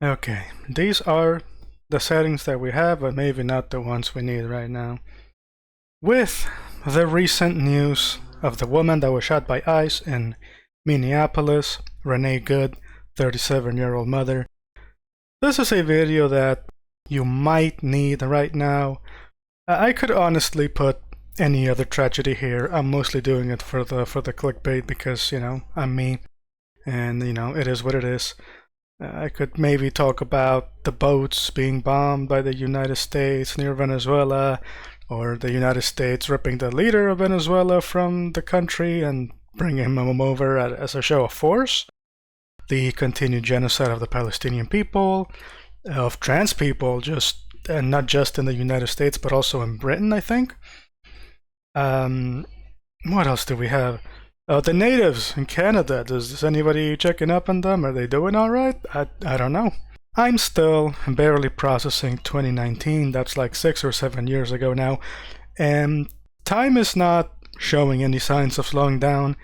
Okay, these are the settings that we have, but maybe not the ones we need right now. With the recent news of the woman that was shot by ICE in Minneapolis, Renee Good, 37-year-old mother, this is a video that you might need right now. I could honestly put any other tragedy here. I'm mostly doing it for the clickbait because, I'm me, and it is what it is. I could maybe talk about the boats being bombed by the United States near Venezuela, or the United States ripping the leader of Venezuela from the country and bringing him over as a show of force. The continued genocide of the Palestinian people, of trans people, and not just in the United States, but also in Britain, I think. What else do we have? The natives in Canada, is anybody checking up on them? Are they doing alright? I don't know. I'm still barely processing 2019, that's like 6 or 7 years ago now, and time is not showing any signs of slowing down.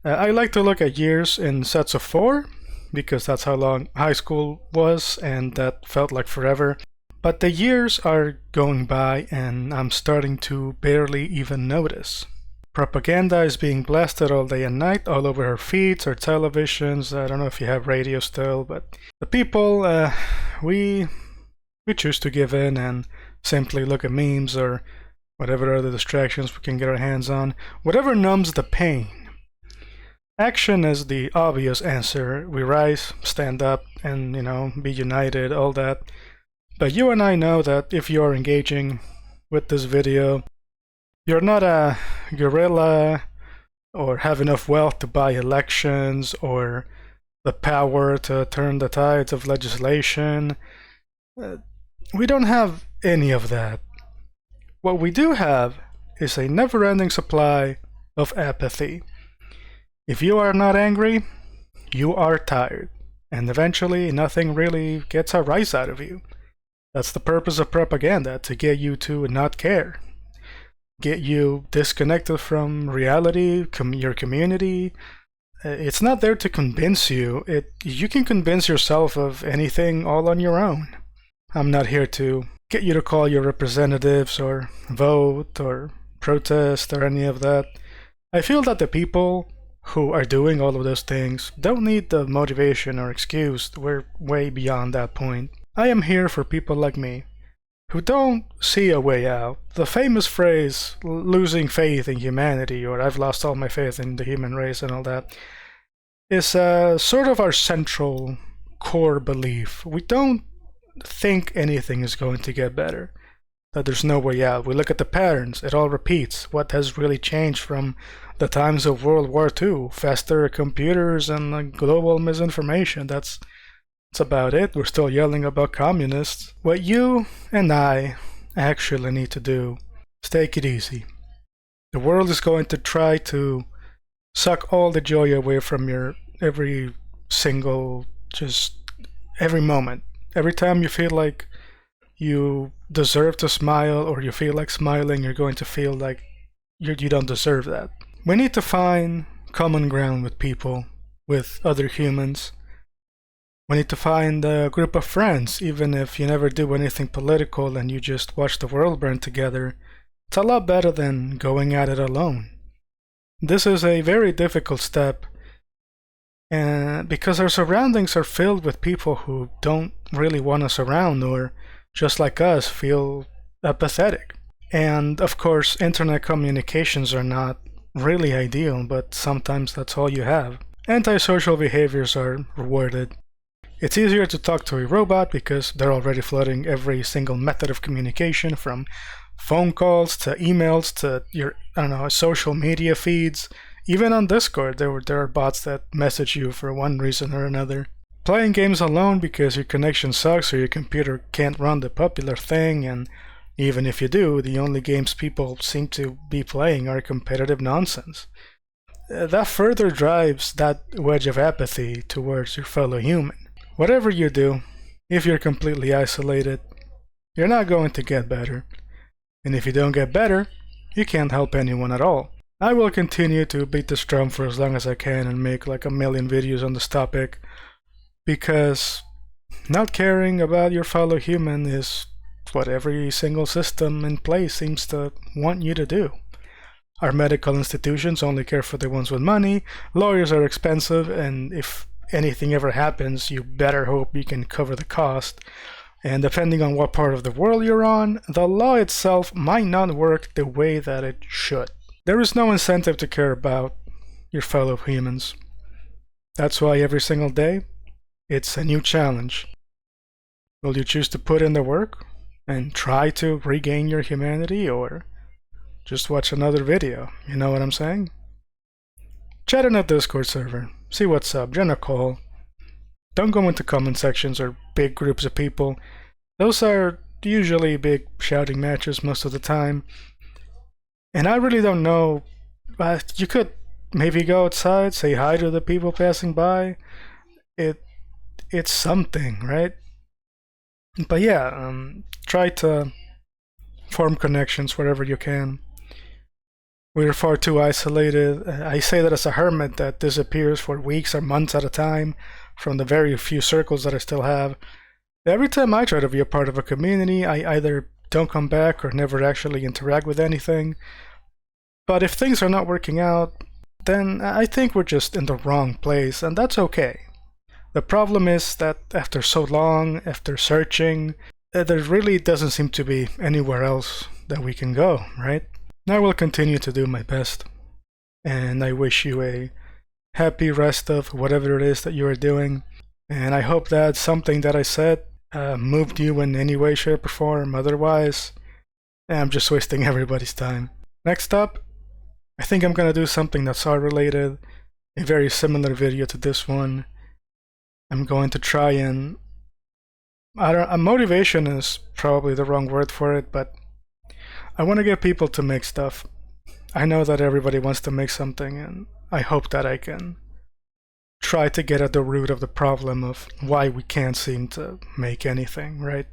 I like to look at years in sets of 4, because that's how long high school was, and that felt like forever. But the years are going by, and I'm starting to barely even notice. Propaganda is being blasted all day and night, all over our feeds, our televisions. I don't know if you have radio still, but the people, we choose to give in and simply look at memes or whatever other distractions we can get our hands on. Whatever numbs the pain. Action is the obvious answer. We rise, stand up, and, be united, all that. But you and I know that if you're engaging with this video, you're not a guerrilla or have enough wealth to buy elections or the power to turn the tides of legislation. We don't have any of that. What we do have is a never-ending supply of apathy. If you are not angry, you are tired, and eventually nothing really gets a rise out of you. That's the purpose of propaganda, to get you to not care. Get you disconnected from reality, your community. It's not there to convince you. You can convince yourself of anything all on your own. I'm not here to get you to call your representatives or vote or protest or any of that. I feel that the people who are doing all of those things don't need the motivation or excuse. We're way beyond that point. I am here for people like me, who don't see a way out. The famous phrase, losing faith in humanity, or I've lost all my faith in the human race and all that, is sort of our central core belief. We don't think anything is going to get better, that there's no way out. We look at the patterns, it all repeats. What has really changed from the times of World War II? Faster computers and global misinformation. That's about it. We're still yelling about communists. What you and I actually need to do is take it easy. The world is going to try to suck all the joy away from your every moment. Every time you feel like you deserve to smile or you feel like smiling, you're going to feel like you don't deserve that. We need to find common ground with people, with other humans. We need to find a group of friends, even if you never do anything political and you just watch the world burn together. It's a lot better than going at it alone. This is a very difficult step, and because our surroundings are filled with people who don't really want us around, or just like us, feel apathetic. And of course, internet communications are not really ideal, but sometimes that's all you have. Antisocial behaviors are rewarded. It's easier to talk to a robot because they're already flooding every single method of communication, from phone calls to emails to your, social media feeds. Even on Discord, there are bots that message you for one reason or another. Playing games alone because your connection sucks or your computer can't run the popular thing, and even if you do, the only games people seem to be playing are competitive nonsense. That further drives that wedge of apathy towards your fellow human. Whatever you do, if you're completely isolated, you're not going to get better. And if you don't get better, you can't help anyone at all. I will continue to beat this drum for as long as I can and make like a million videos on this topic, because Not caring about your fellow human is what every single system in place seems to want you to do. Our medical institutions only care for the ones with money, lawyers are expensive, and if anything ever happens, you better hope you can cover the cost. And depending on what part of the world you're on, the law itself might not work the way that it should. There is no incentive to care about your fellow humans. That's why every single day, it's a new challenge. Will you choose to put in the work and try to regain your humanity, or just watch another video? You know what I'm saying? Chat in a Discord server. See what's up. Join a call. Don't go into comment sections or big groups of people. Those are usually big shouting matches most of the time. And I really don't know. You could maybe go outside, say hi to the people passing by. It's something, right? But yeah, try to form connections wherever you can. We're far too isolated. I say that as a hermit that disappears for weeks or months at a time from the very few circles that I still have. Every time I try to be a part of a community, I either don't come back or never actually interact with anything. But if things are not working out, then I think we're just in the wrong place, and that's okay. The problem is that after so long, after searching, there really doesn't seem to be anywhere else that we can go, right? I will continue to do my best, and I wish you a happy rest of whatever it is that you are doing, and I hope that something that I said moved you in any way, shape, or form. Otherwise, I'm just wasting everybody's time. Next up, I think I'm gonna do something that's art related, a very similar video to this one. I'm going to try and motivation is probably the wrong word for it, but I want to get people to make stuff. I know that everybody wants to make something, and I hope that I can try to get at the root of the problem of why we can't seem to make anything, right?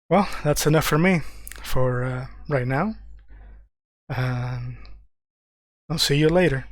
Well, that's enough for me for right now. I'll see you later.